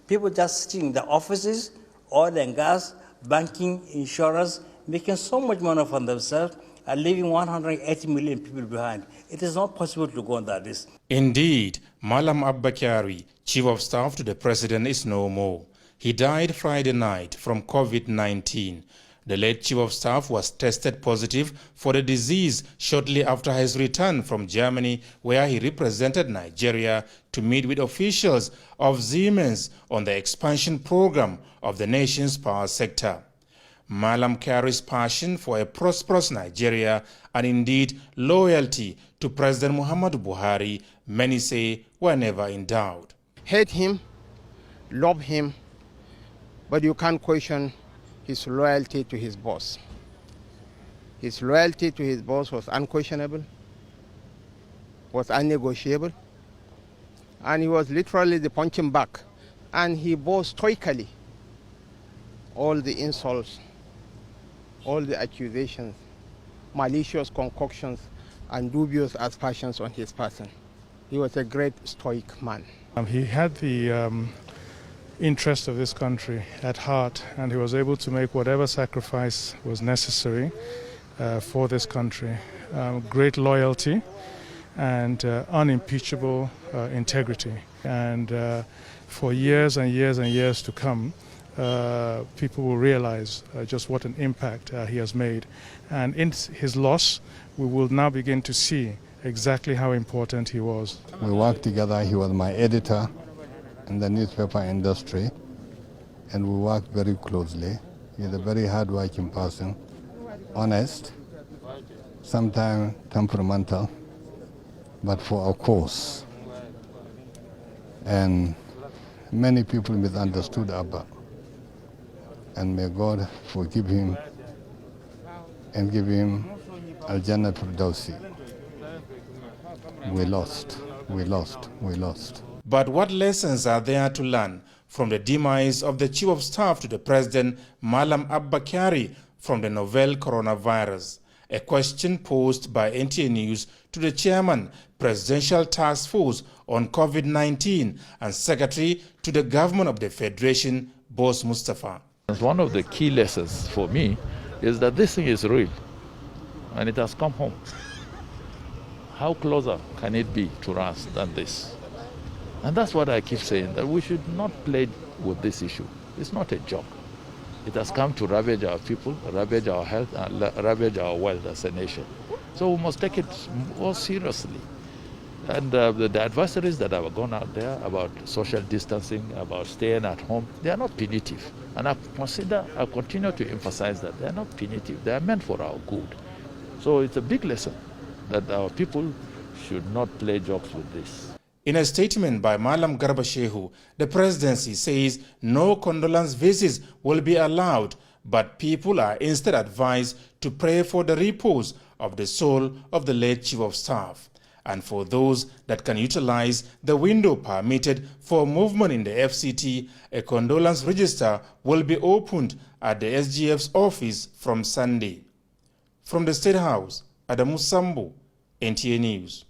People just sitting in the offices, oil and gas, banking, insurance, making so much money for themselves and leaving 180 million people behind. It is not possible to go on that list. Indeed, Malam Abba Kyari, Chief of Staff to the President, is no more. He died Friday night from COVID-19. The late Chief of Staff was tested positive for the disease shortly after his return from Germany, where he represented Nigeria to meet with officials of Siemens on the expansion program of the nation's power sector. Malam Kyari's passion for a prosperous Nigeria and indeed loyalty to President Muhammadu Buhari, many say, were never in doubt. Hate him, love him, but you can't question his loyalty to his boss. His loyalty to his boss was unquestionable, was unnegotiable, and he was literally the punching bag. And he bore stoically all the insults, all the accusations, malicious concoctions, and dubious aspersions on his person. He was a great stoic man. He had the interest of this country at heart, and he was able to make whatever sacrifice was necessary for this country. Great loyalty and unimpeachable integrity. And for years and years and years to come, people will realize just what an impact he has made. And in his loss, we will now begin to see exactly how important he was. We worked together. He was my editor in the newspaper industry, and we worked very closely. He's a very hard-working person, honest, sometimes temperamental, but for a cause. And many people misunderstood Abba. And may God forgive him and give him Al-Jannah Firdausi. We lost, we lost, we lost. But what lessons are there to learn from the demise of the Chief of Staff to the President, Malam Abba Kyari, from the novel coronavirus? A question posed by NTA News to the Chairman, Presidential Task Force on COVID-19 and Secretary to the Government of the Federation, Boss Mustafa. One of the key lessons for me is that this thing is real and it has come home. How closer can it be to us than this? And that's what I keep saying, that we should not play with this issue. It's not a joke. It has come to ravage our people, ravage our health, and ravage our wealth as a nation. So we must take it more seriously. And the advisories that have gone out there about social distancing, about staying at home, they are not punitive. And I continue to emphasize that they are not punitive. They are meant for our good. So it's a big lesson that our people should not play jokes with this. In a statement by Malam Garba Shehu, the presidency says no condolence visits will be allowed, but people are instead advised to pray for the repose of the soul of the late Chief of Staff. And for those that can utilize the window permitted for movement in the FCT, a condolence register will be opened at the SGF's office from Sunday. From the State House, Adamu Sambu, NTA News.